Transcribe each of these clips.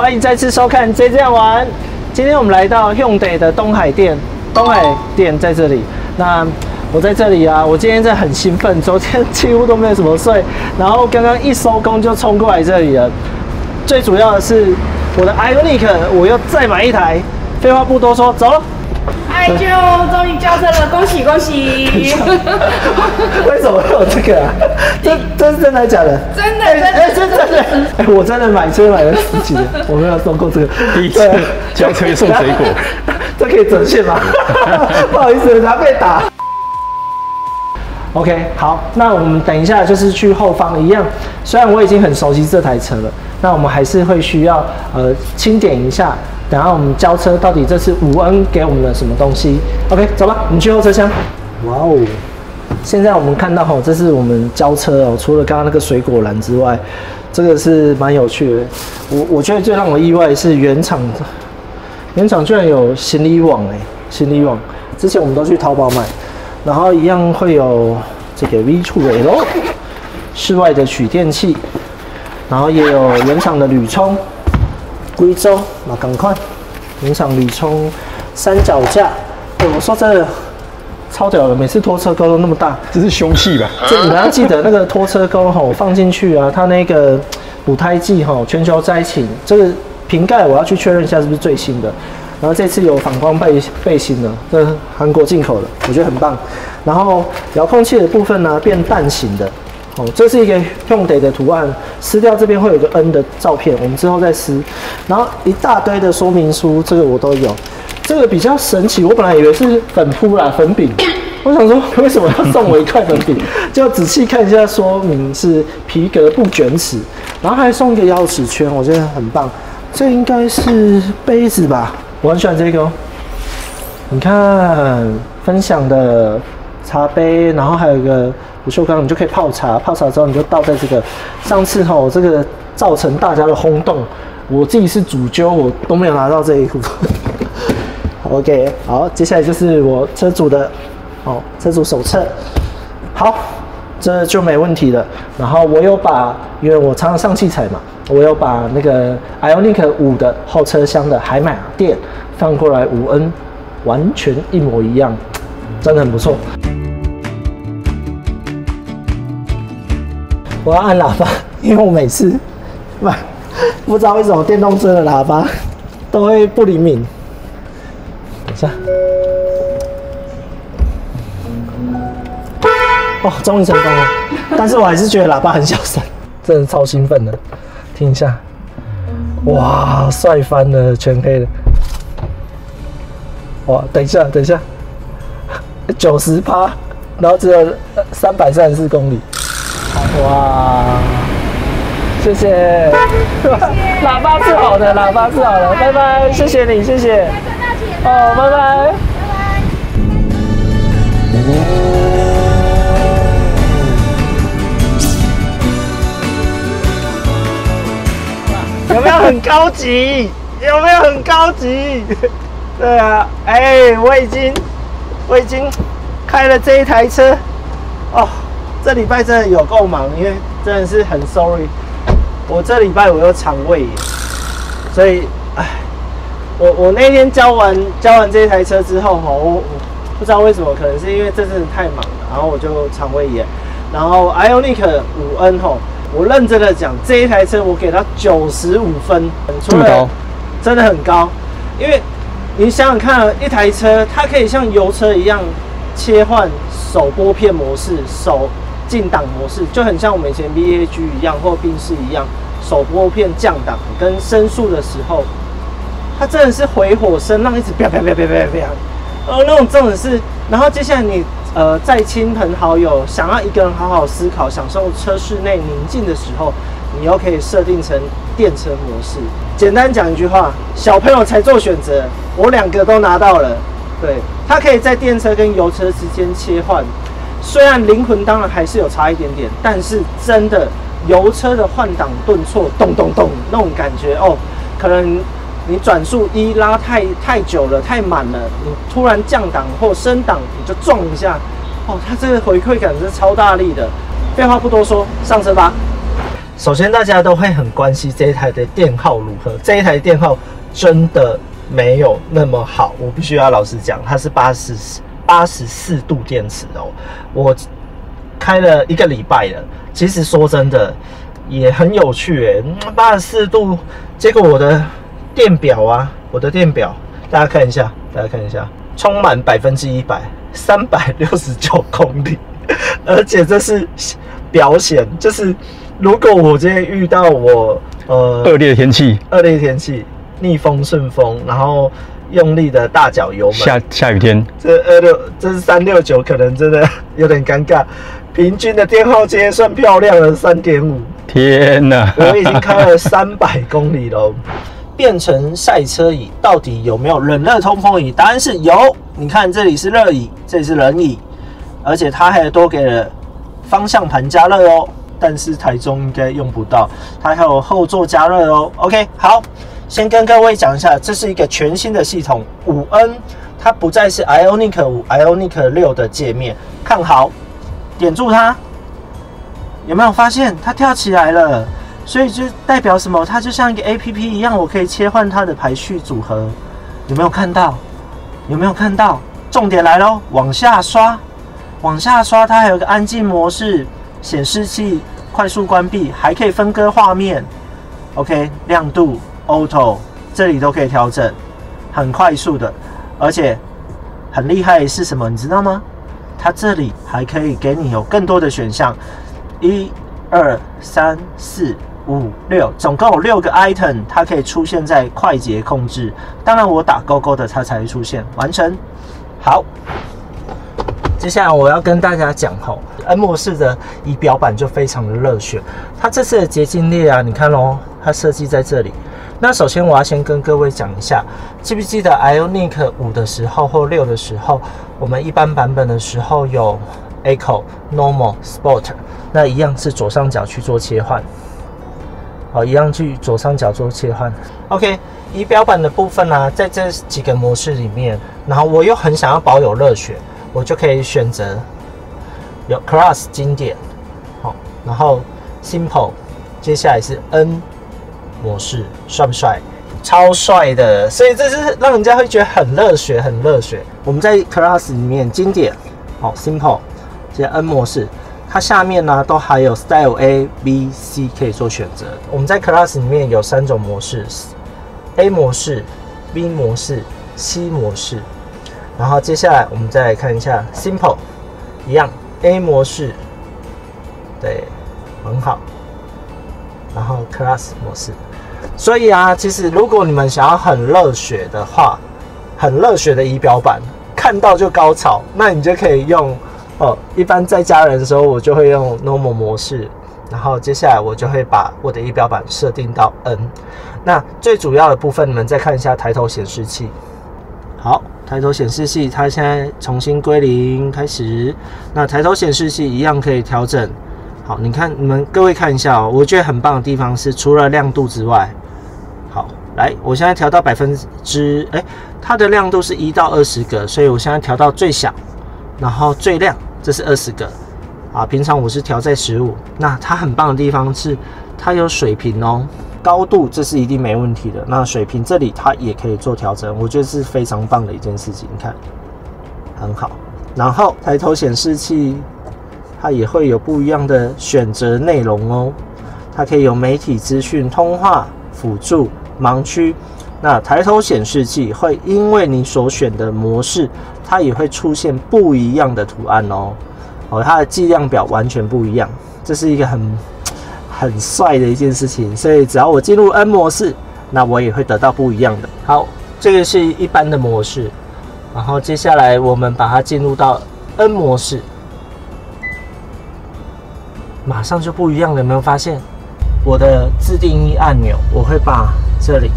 欢迎再次收看《这样玩》。今天我们来到 Hyundai 的东海店，东海店在这里。那我在这里啊，我今天真的很兴奋，昨天几乎都没有什么睡，然后刚刚一收工就冲过来这里了。最主要的是我的 Ioniq， 我又再买一台。废话不多说，走了。哎，就终于交车了，恭喜恭喜！为什么会有这个啊？这是真的假的？真的，真的！哎，我真的买车买了10几年，我没有送过这个。第一次交车送水果，这可以折现吗？不好意思，他被打。OK， 好，那我们等一下就是去后方一样。虽然我已经很熟悉这台车了，那我们还是会需要清点一下。等下我们交车到底这次5N 给我们的什么东西 ？OK， 走吧，我们去后车厢。哇哦！现在我们看到吼，这是我们交车哦。除了刚刚那个水果篮之外，这个是蛮有趣的。我觉得最让我意外是原厂居然有行李网行李网。之前我们都去淘宝买，然后一样会有这个 V2L 室外的取电器，然后也有原厂的铝充。贵州那赶快，原厂铝充三脚架，我说真的超屌的，每次拖车钩都那么大，这是凶器吧？这你们要记得那个拖车钩吼放进去啊，它那个补胎剂吼全球灾情，这个瓶盖我要去确认一下是不是最新的。然后这次有反光背心的，这韩国进口的，我觉得很棒。然后遥控器的部分呢变蛋形的。哦，这是一个 Hyundai 的图案，撕掉这边会有个 N 的照片，我们之后再撕。然后一大堆的说明书，这个我都有。这个比较神奇，我本来以为是粉扑啦，粉饼。我想说，为什么要送我一块粉饼？就仔细看一下说明是皮革不卷尺，然后还送一个钥匙圈，我觉得很棒。这应该是杯子吧，我很喜欢这个哦。你看，分享的茶杯，然后还有一个不锈钢，你就可以泡茶。泡茶之后你就倒在这个。上次吼这个造成大家的轰动，我自己是主揪，我都没有拿到这一壶。OK， 好，接下来就是我车主的车主手册。好，这就没问题了。然后我有把，因为我常常上器材嘛，我有把那个 Ioniq 5的后车厢的海马垫放过来5N， 完全一模一样，真的很不错。我要按喇叭，因为我每次买不知道为什么电动车的喇叭都会不灵敏。等一下，哦，终于成功了，但是我还是觉得喇叭很小声，真的超兴奋的。听一下，哇，帅翻了，全黑的。哇，等一下，90%，然后只有334公里。哇，谢谢，喇叭是好的，拜拜，谢谢你，谢谢，哦，拜拜。有没有很高级？对啊，哎，我已经开了这一台车，哦。这礼拜真的有够忙，因为真的是很 sorry， 我这礼拜我又肠胃炎，所以我那天交完这一台车之后我不知道为什么，可能是因为这阵子太忙了，然后我就肠胃炎。然后 Ioniq 5N 我认真的讲，这一台车我给它95分，这么高，真的很高，因为你想想看，一台车它可以像油车一样切换手拨片模式、手进档模式，就很像我们以前 VAG 一样，或宾士一样，手拨片降档跟升速的时候，它真的是回火声浪，一直啪啪啪啪啪啪，那种真的是。然后接下来你在亲朋好友想要一个人好好思考、享受车室内宁静的时候，你又可以设定成电车模式。简单讲一句话，小朋友才做选择，我2个都拿到了。对，它可以在电车跟油车之间切换。虽然灵魂当然还是有差一点点，但是真的油车的换挡顿挫，咚咚咚那种感觉哦，可能你转速1拉太久了，太满了，你突然降档或升档，你就撞一下，哦，它这个回馈感是超大力的。废话不多说，上车吧。首先大家都会很关心这一台的电耗如何，这一台电耗真的没有那么好，我必须要老实讲，它是84度电池哦，我开了1个礼拜了，其实说真的也很有趣诶，84度，结果我的电表啊，大家看一下，充满100%，369公里，而且这是表显，就是如果我今天遇到我恶劣天气，逆风顺风，然后用力的大脚油门，下雨天，这是369，可能真的有点尴尬。平均的电耗阶算漂亮了3.5，天哪！我已经开了300公里了。变成赛车椅到底有没有冷热通风椅？答案是有。你看这里是热椅，这里是冷椅，而且它还多给了方向盘加热哦。但是台中应该用不到，它还有后座加热哦。OK， 好，先跟各位讲一下，这是一个全新的系统5N，它不再是 Ioniq 5、Ioniq 6的界面。看好，点住它，有没有发现它跳起来了？所以就代表什么？它就像一个 APP 一样，我可以切换它的排序组合。有没有看到？重点来咯，往下刷，它还有个安静模式，显示器快速关闭，还可以分割画面。OK， 亮度、Auto 这里都可以调整，很快速的，而且很厉害是什么？你知道吗？它这里还可以给你有更多的选项，1、2、3、4、5、6，总共有6个 item， 它可以出现在快捷控制。当然，我打勾勾的它才会出现。完成。好，接下来我要跟大家讲N 模式的仪表板就非常的热血。它这次的洁净列啊，你看咯，它设计在这里。那首先我要先跟各位讲一下，记不记得 Ioniq 5的时候或6的时候，我们一般版本的时候有 Eco、Normal、Sport， 那一样是左上角去做切换。好，一样去左上角做切换。OK， 仪表板的部分呢，在这几个模式里面，然后我又很想要保有热血，我就可以选择有 Class 经典，好，然后 Simple， 接下来是 N 模式，帅不帅？超帅的，所以这是让人家会觉得很热血，很热血。我们在 Class 里面经典，好 Simple， 接 N 模式。它下面呢都还有 Style A、B、C 可以做选择。我们在 Class 里面有3种模式 ：A 模式、B 模式、C 模式。然后接下来我们再来看一下 Simple， 一样 A 模式，对，很好。然后 Class 模式。所以啊，其实如果你们想要很热血的话，很热血的仪表板，看到就高潮，那你就可以用。一般在家人的时候，我就会用 Normal 模式，然后接下来我就会把我的仪表板设定到 N。那最主要的部分，你们再看一下抬头显示器。好，抬头显示器它现在重新归零开始。那抬头显示器一样可以调整。好，你看你们各位看一下哦，我觉得很棒的地方是，除了亮度之外，好，来，我现在调到它的亮度是1到20个，所以我现在调到最小，然后最亮。这是20个啊，平常我是调在15。那它很棒的地方是，它有水平哦，高度这是一定没问题的。那水平这里它也可以做调整，我觉得是非常棒的一件事情。你看，很好。然后抬头显示器它也会有不一样的选择内容哦，它可以有媒体资讯、通话、辅助、盲区。那抬头显示器会因为你所选的模式，它也会出现不一样的图案哦。它的计量表完全不一样，这是一个很帅的一件事情。所以只要我进入 N 模式，那我也会得到不一样的。好，这个是一般的模式，然后接下来我们把它进入到 N 模式，马上就不一样了。有没有发现？我的自定义按钮，我会把这里。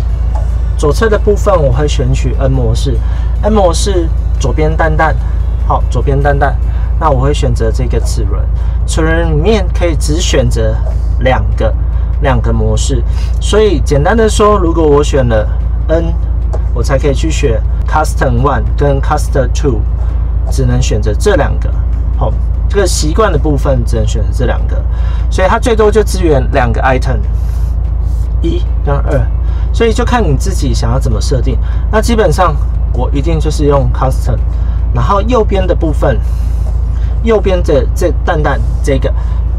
左侧的部分我会选取 N 模式 ，N 模式左边淡淡，好，左边淡淡。那我会选择这个齿轮，齿轮里面可以只选择两个模式。所以简单的说，如果我选了 N， 我才可以去选 Custom 1跟 Custom 2，只能选择这2个。好，这个习惯的部分只能选择这2个，所以它最多就支援2个 item， 1跟2，所以就看你自己想要怎么设定。那基本上我一定就是用 custom， 然后右边的部分，右边这淡淡这个，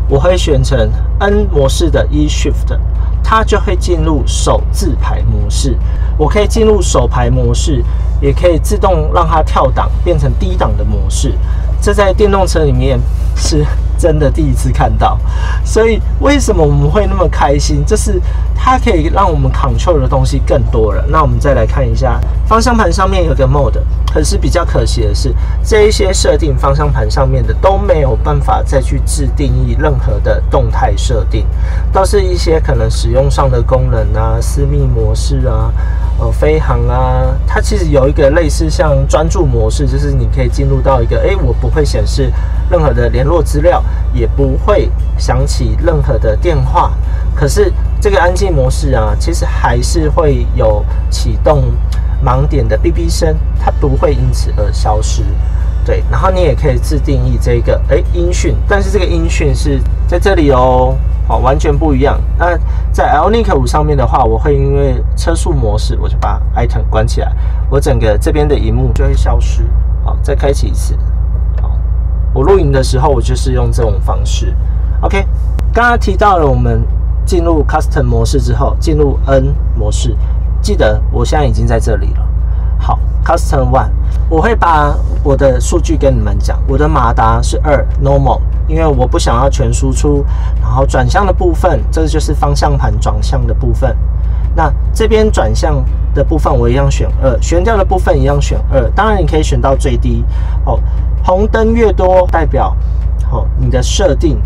我会选成 N 模式的 E Shift， 它就会进入手自排模式。我可以进入手排模式，也可以自动让它跳档变成低档的模式。这在电动车里面是真的第一次看到，所以为什么我们会那么开心？就是它可以让我们 control 的东西更多了。那我们再来看一下方向盘上面有个 mode， 可是比较可惜的是，这一些设定方向盘上面的都没有办法再去自定义任何的动态设定，都是一些可能使用上的功能啊、私密模式啊、飞行啊。它其实有一个类似像专注模式，就是你可以进入到一个我不会显示任何的联络资料，也不会响起任何的电话。可是这个安静模式啊，其实还是会有启动盲点的哔哔声，它不会因此而消失。对，然后你也可以自定义这个音讯，但是这个音讯是在这里哦，完全不一样。那在 Ioniq 5上面的话，我会因为车速模式，我就把 item 关起来，我整个这边的萤幕就会消失。好，再开启一次。我录影的时候，我就是用这种方式。OK， 刚刚提到了我们进入 Custom 模式之后，进入 N 模式，记得我现在已经在这里了。好 ，Custom 1， 我会把我的数据跟你们讲。我的马达是2 Normal， 因为我不想要全输出。然后转向的部分，这就是方向盘转向的部分。那这边转向的部分我一样选2，悬吊的部分一样选2。当然你可以选到最低哦。红灯越多，代表你的设定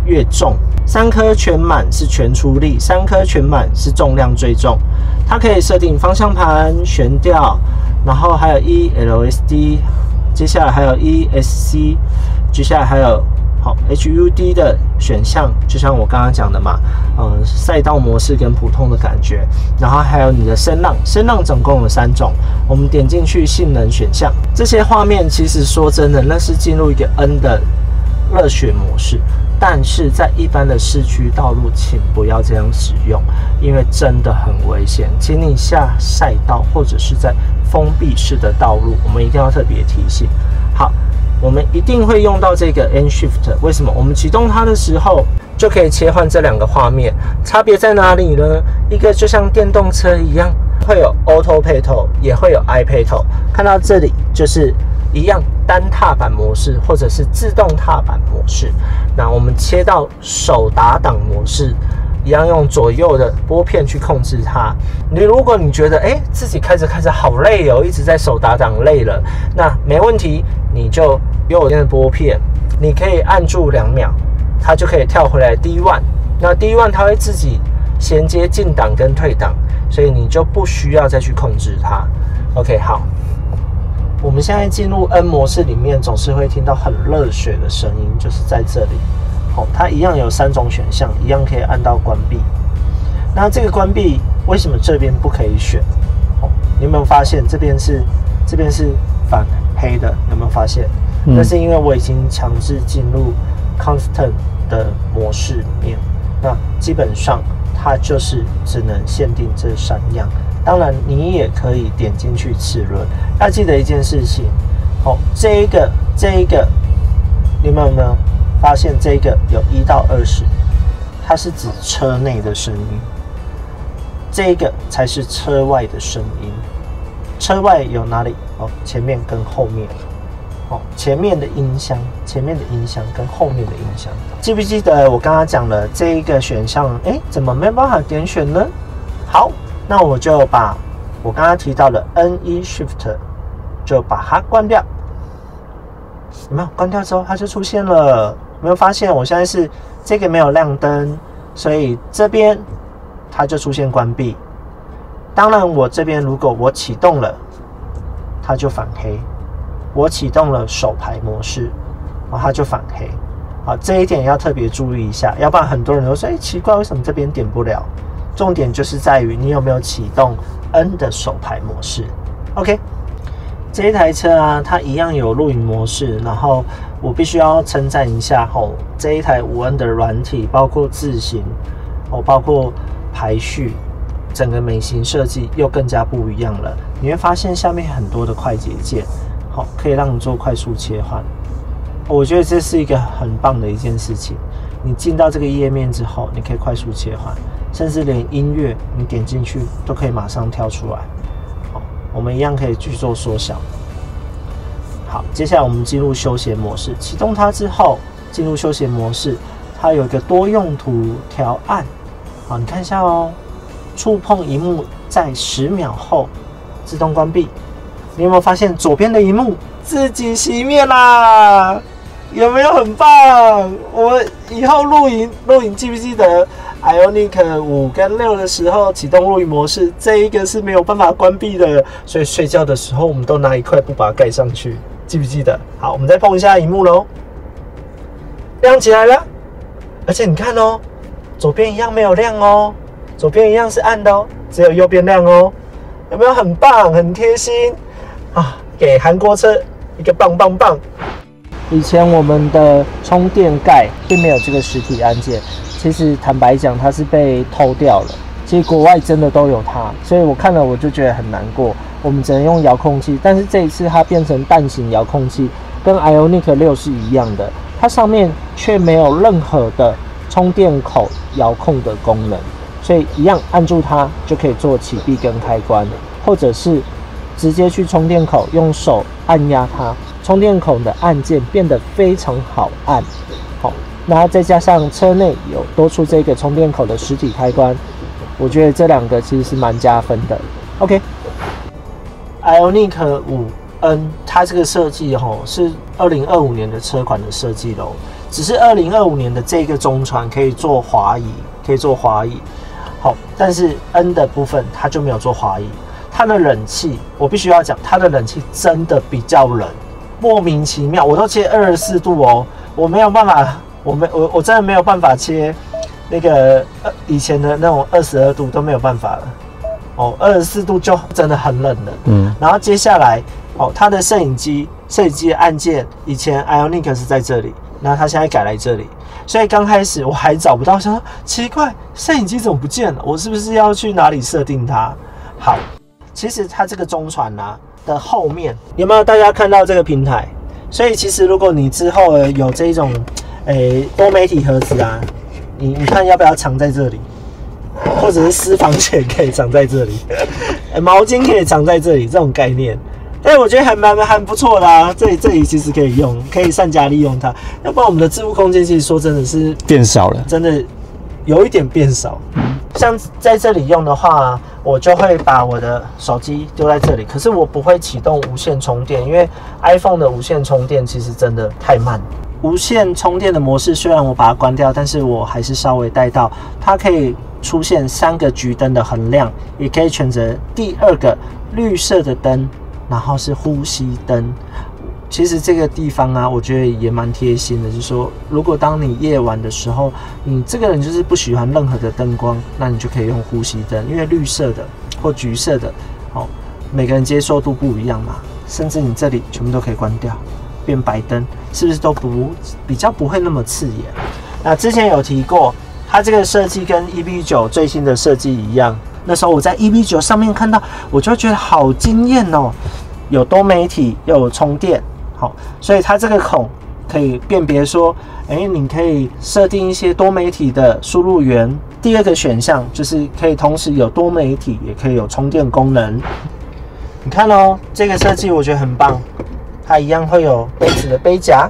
越重。3颗全满是全出力，3颗全满是重量最重。它可以设定方向盘、悬吊，然后还有 ELSD， 接下来还有 ESC， 接下来还有HUD 的选项，就像我刚刚讲的嘛，赛道模式跟普通的感觉，然后还有你的声浪，声浪总共有3种，我们点进去性能选项，这些画面其实说真的，那是进入一个 N 的热血模式，但是在一般的市区道路，请不要这样使用，因为真的很危险，请你下赛道或者是在封闭式的道路，我们一定要特别提醒。好。我们一定会用到这个 N Shift， 为什么？我们启动它的时候就可以切换这2个画面，差别在哪里呢？一个就像电动车一样，会有 Auto 配头，也会有 I 配头。看到这里就是一样单踏板模式，或者是自动踏板模式。那我们切到手打档模式，一样用左右的拨片去控制它。如果你觉得自己开着好累哦，一直在手打档累了，那没问题，你就右边的拨片，你可以按住2秒，它就可以跳回来 D1。那 D1 它会自己衔接进档跟退档，所以你就不需要再去控制它。OK， 好，我们现在进入 N 模式里面，总是会听到很热血的声音，就是在这里。它一样有3种选项，一样可以按到关闭。那这个关闭为什么这边不可以选？你有没有发现这边是反黑的？有没有发现？那是因为我已经强制进入 Constant 的模式里面。那基本上它就是只能限定这3样。当然你也可以点进去齿轮。要记得一件事情，这一个，你们有没有发现这个有1到20，它是指车内的声音，这个才是车外的声音。车外有哪里？前面跟后面。前面的音箱跟后面的音箱。记不记得我刚刚讲了这一个选项？怎么没办法点选呢？好，那我就把我刚刚提到的 N1 Shift 就把它关掉。有没有关掉之后它就出现了？有没有发现我现在是这个没有亮灯，所以这边它就出现关闭。当然我这边如果我启动了，它就反黑。我启动了手排模式，它就反黑。好，这一点要特别注意一下，要不然很多人都说奇怪，为什么这边点不了？重点就是在于你有没有启动 N 的手排模式。OK， 这一台车啊，它一样有录影模式，然后我必须要称赞一下这一台5N 的软体，包括字型包括排序，整个美型设计又更加不一样了。你会发现下面很多的快捷键，可以让你做快速切换。我觉得这是一个很棒的一件事情。你进到这个页面之后，你可以快速切换，甚至连音乐你点进去都可以马上跳出来。我们一样可以去做缩小。好，接下来我们进入休闲模式，启动它之后，进入休闲模式，它有一个多用途调暗。好，你看一下哦，触碰萤幕在10秒后自动关闭。你有没有发现左边的萤幕自己熄灭啦？有没有很棒？我们以后录影记不记得 Ioniq 5跟6的时候启动录影模式，这一个是没有办法关闭的，所以睡觉的时候我们都拿一块布把它盖上去，记不记得？好，我们再碰一下萤幕咯，亮起来了，而且你看哦，左边一样没有亮哦，左边一样是暗的哦，只有右边亮哦，有没有很棒、很贴心啊？给韩国车一个棒棒棒！以前我们的充电盖并没有这个实体按键，其实坦白讲，它是被偷掉了。其实国外真的都有它，所以我看了我就觉得很难过。我们只能用遥控器，但是这一次它变成蛋形遥控器，跟 Ioniq 6是一样的，它上面却没有任何的充电口遥控的功能，所以一样按住它就可以做启闭跟开关，或者是直接去充电口用手按压它。充电口的按键变得非常好按，好，那再加上车内有多出这个充电口的实体开关，我觉得这两个其实是蛮加分的。OK，Ioniq 5N 它这个设计是2025年的车款的设计咯，只是2025年的这个中传可以做滑移，好，但是 N 的部分它就没有做滑移。它的冷气，我必须要讲，它的冷气真的比较冷。莫名其妙，我都切24度哦，我没有办法，我真的没有办法切那个以前的那种22度都没有办法了哦，24度就真的很冷了。然后接下来它的摄影机的按键，以前 Ioniq 是在这里，然后它现在改来这里，所以刚开始我还找不到，想说奇怪，摄影机怎么不见了？我是不是要去哪里设定它？好，其实它这个中传的后面有没有大家看到这个平台？所以其实如果你之后有这种多媒体盒子你看要不要藏在这里，或者是私房钱可以藏在这里，毛巾可以藏在这里，这种概念，我觉得还蛮不错的这里其实可以用，可以善加利用它。要不然我们的置物空间其实说真的是变少了，真的有一点变少。像在这里用的话，我就会把我的手机丢在这里，可是我不会启动无线充电，因为 iPhone 的无线充电其实真的太慢。无线充电的模式虽然我把它关掉，但是我还是稍微带到，它可以出现3个橘灯的横亮，也可以选择第2个绿色的灯，然后是呼吸灯。其实这个地方我觉得也蛮贴心的，就是说，如果当你夜晚的时候，你这个人就是不喜欢任何的灯光，那你就可以用呼吸灯，因为绿色的或橘色的，每个人接受度不一样嘛，甚至你这里全部都可以关掉，变白灯，是不是都比较不会那么刺眼？那之前有提过，它这个设计跟 EV9 最新的设计一样，那时候我在 EV9 上面看到，我就觉得好惊艳哦，有多媒体又有充电。好，所以它这个孔可以辨别说，你可以设定一些多媒体的输入源。第2个选项就是可以同时有多媒体，也可以有充电功能。你看哦，这个设计我觉得很棒，它一样会有杯子的杯夹，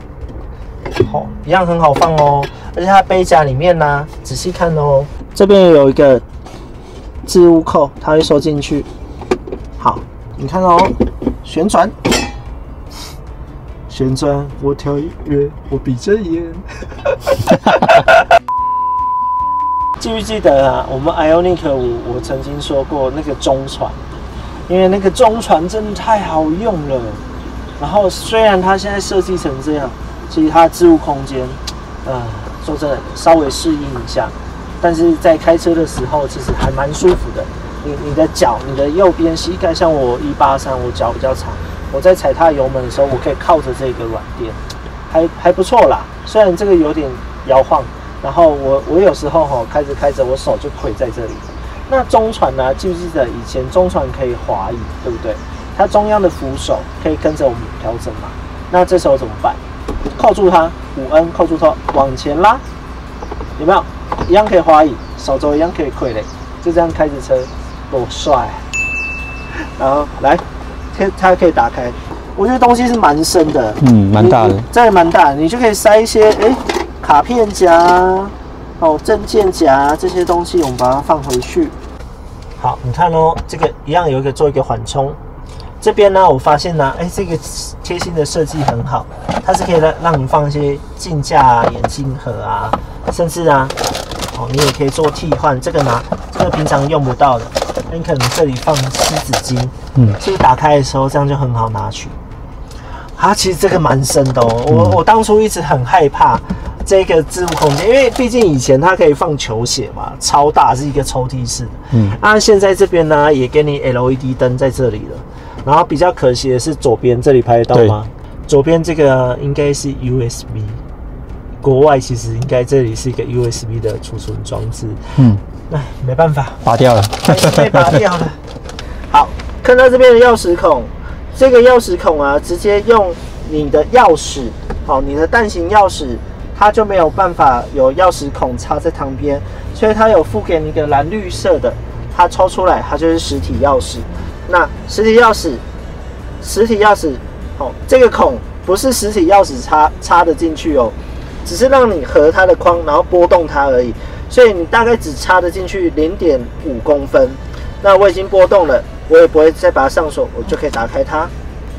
一样很好放哦。而且它杯夹里面仔细看哦，这边有一个置物扣，它会收进去。好，你看哦，旋转。我跳音乐，我闭着眼。记不记得我们 Ioniq 5，我曾经说过那个中传，因为那个中传真的太好用了。然后虽然它现在设计成这样，其实它的置物空间，说真的稍微适应一下，但是在开车的时候其实还蛮舒服的。你的脚，你的右边膝盖，像我183，我脚比较长。我在踩踏油门的时候，我可以靠着这个软垫，还不错啦，虽然这个有点摇晃，然后我有时候开着开着我手就跪在这里。那中船呢，记不记得以前中船可以滑椅，对不对？它中央的扶手可以跟着我们调整嘛？那这时候怎么办？扣住它，5N扣住它，往前拉，有没有？一样可以滑椅，手肘一样可以傀儡，就这样开着车，多帅！然后来，它可以打开，我觉得东西是蛮深的，蛮大的，真的蛮大的，你就可以塞一些卡片夹。证件夹这些东西，我们把它放回去。好，你看哦，这个一样有做一个缓冲。这边呢，我发现呢，这个贴心的设计很好，它是可以让你放一些镜架啊、眼镜盒啊，甚至啊，你也可以做替换。这个平常用不到的，你可能这里放湿纸巾，所以打开的时候这样就很好拿取。其实这个蛮深的哦，我当初一直很害怕。这个置物空间，因为毕竟以前它可以放球鞋嘛，超大，是一个抽屉式的。现在这边呢也给你 LED 灯在这里了。然后比较可惜的是左边这里拍得到吗？左边这个应该是 USB， 国外其实应该这里是一个 USB 的储存装置。没办法，拔掉了，还是被拔掉了。好，看到这边的钥匙孔，这个钥匙孔啊，直接用你的钥匙，你的蛋形钥匙。它就没有办法有钥匙孔插在旁边，所以它有附给你一个蓝绿色的，它抽出来它就是实体钥匙。那实体钥匙，这个孔不是实体钥匙插得进去哦，只是让你合它的框，然后拨动它而已。所以你大概只插得进去0.5公分。那我已经拨动了，我也不会再把它上锁，我就可以打开它。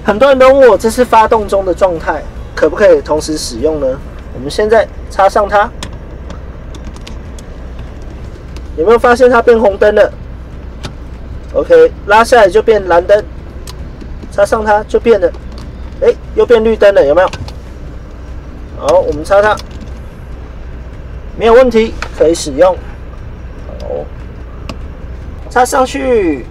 很多人都问我这是发动中的状态，可不可以同时使用呢？我们现在插上它，有没有发现它变红灯了 ？OK， 拉下来就变蓝灯，插上它就变了，又变绿灯了，有没有？好，我们插它，没有问题，可以使用。好，插上去，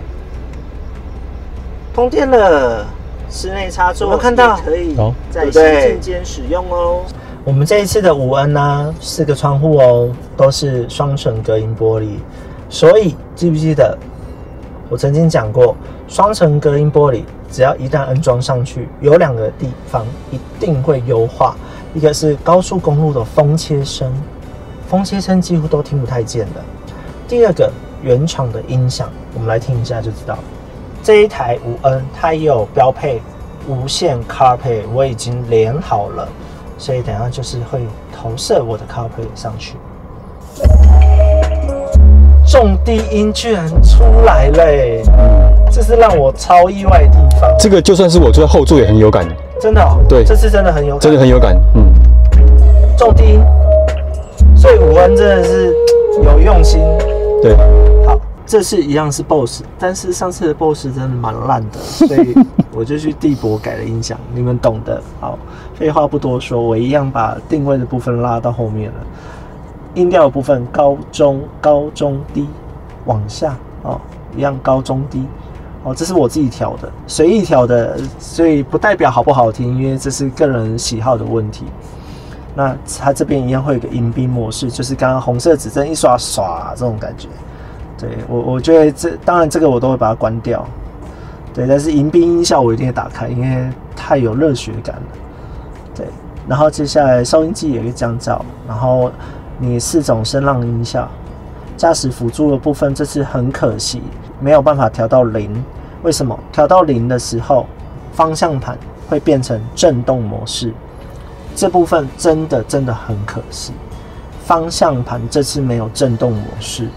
通电了。室内插座有没有看到？可以在行进间使用哦。我们这一次的5N 呢，4个窗户哦，都是双层隔音玻璃，所以记不记得我曾经讲过，双层隔音玻璃只要一旦安装上去，有2个地方一定会优化，一个是高速公路的风切声，风切声几乎都听不太见的；第二个原厂的音响，我们来听一下就知道。这一台5N 它也有标配无线 CarPlay， 我已经连好了。所以等一下就是会投射我的 CarPlay 上去，重低音居然出来了，这是让我超意外的地方。这个就算是我坐在后座也很有感，真的对，这次真的很有感，真的很有感，重低音，所以5N真的是有用心。对，好，这次一样是 BOSS， 但是上次的 BOSS 真的蛮烂的，所以我就去地博改了音响，你们懂的。好，废话不多说，我一样把定位的部分拉到后面了。音调的部分高中低往下一样高中低这是我自己调的，随意调的，所以不代表好不好听，因为这是个人喜好的问题。那它这边一样会有一个迎宾模式，就是刚刚红色指针一刷这种感觉。对，我觉得当然这个我都会把它关掉。对，但是迎宾音效我一定会打开，因为太有热血感了。对，然后接下来收音机也会降噪，然后你4种声浪音效，驾驶辅助的部分这次很可惜没有办法调到0，为什么？调到0的时候，方向盘会变成震动模式，这部分真的很可惜。方向盘这次没有震动模式，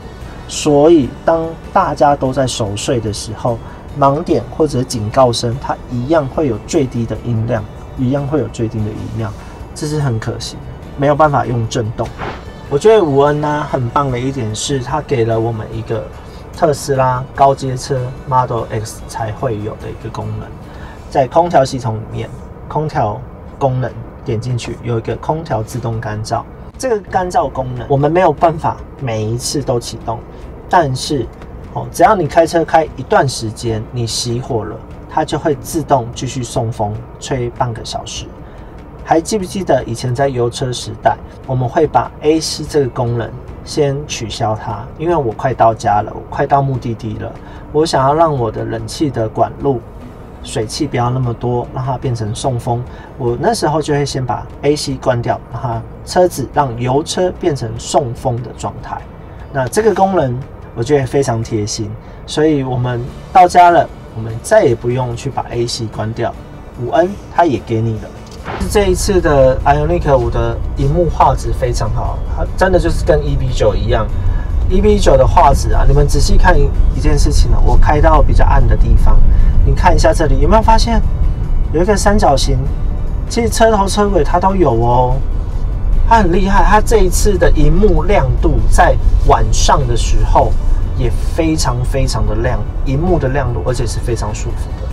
所以当大家都在熟睡的时候，盲点或者警告声，它一样会有最低的音量，这是很可惜，没有办法用震动。我觉得5N 呢很棒的一点是，它给了我们一个特斯拉高阶车 Model X 才会有的一个功能，在空调系统里面，空调功能点进去有一个空调自动干燥，这个干燥功能我们没有办法每一次都启动，但是只要你开车开一段时间，你熄火了，它就会自动继续送风，吹半个小时。还记不记得以前在油车时代，我们会把 AC 这个功能先取消它，因为我快到家了，我快到目的地了，我想要让我的冷气的管路水汽不要那么多，让它变成送风。我那时候就会先把 AC 关掉，让它车子让油车变成送风的状态。那这个功能我觉得非常贴心，所以我们到家了，我们再也不用去把 AC 关掉。5N 它也给你了。这一次的 Ioniq 5的萤幕画质非常好，它真的就是跟 EB9 一样。EB9 的画质啊，你们仔细看一件事情呢，我开到比较暗的地方，你看一下这里有没有发现有一个三角形？其实车头车尾它都有哦。它很厉害，它这一次的萤幕亮度在晚上的时候也非常非常的亮，萤幕的亮度，而且是非常舒服的。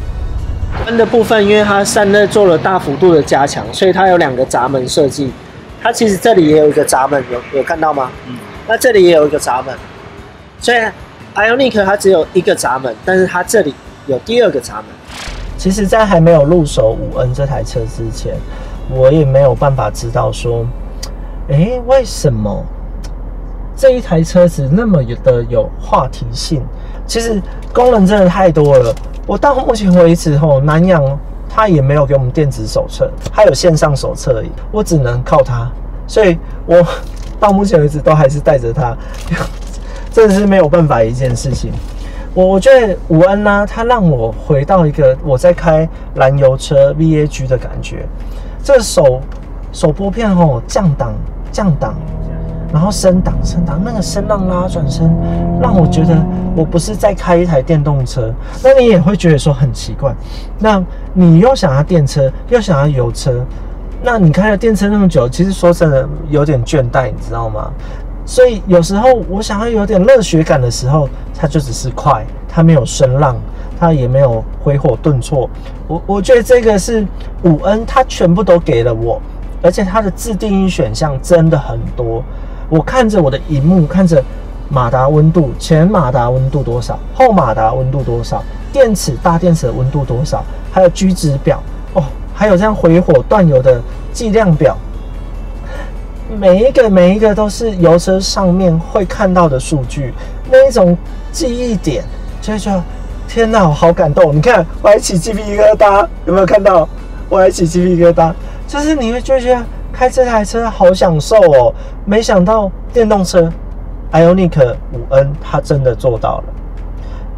灯的部分，因为它散热做了大幅度的加强，所以它有2个闸门设计。它其实这里也有一个闸门，有看到吗？那这里也有一个闸门，所以 Ioniq 它只有1个闸门，但是它这里有第2个闸门。其实，在还没有入手5N 这台车之前，我也没有办法知道说，为什么这一台车子那么的有话题性？其实功能真的太多了。我到目前为止南洋它也没有给我们电子手册，它有线上手册而已，我只能靠它，所以我到目前为止都还是带着它，真的是没有办法的一件事情。我觉得5N呢，它让我回到一个我在开燃油车 VAG 的感觉。这手拨片降档，然后升档，那个声浪拉转声，让我觉得我不是在开一台电动车。那你也会觉得说很奇怪，那你又想要电车，又想要油车，那你开了电车那么久，其实说真的有点倦怠，你知道吗？所以有时候我想要有点热血感的时候，它就只是快，它没有声浪，它也没有回火顿挫。我觉得这个是5N，它全部都给了我，而且它的自定义选项真的很多。我看着我的萤幕，看着马达温度，前马达温度多少，后马达温度多少，大电池的温度多少，还有居值表还有这样回火断油的计量表。每一个都是油车上面会看到的数据，那一种记忆点，就会觉得天哪，我好感动！你看，我还起鸡皮疙瘩，有没有看到？我还起鸡皮疙瘩，就是你会觉得开这台车好享受哦。没想到电动车 Ioniq 5N 它真的做到了。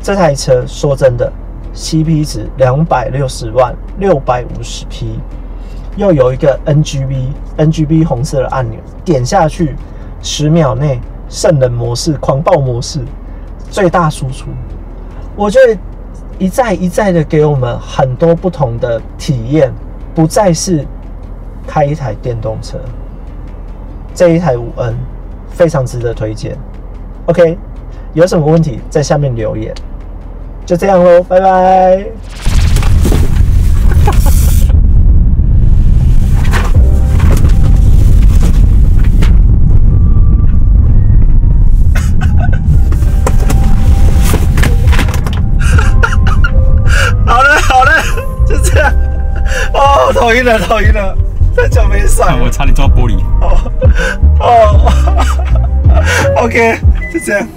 这台车说真的 ，CP 值260万，650匹。又有一个 NGB 红色的按钮，点下去10秒内圣人模式、狂暴模式最大输出。我觉得一再的给我们很多不同的体验，不再是开一台电动车。这一台5N非常值得推荐。OK， 有什么问题在下面留言。就这样咯，拜拜。头晕了，太久没闪了，我差点撞玻璃。OK，就这样。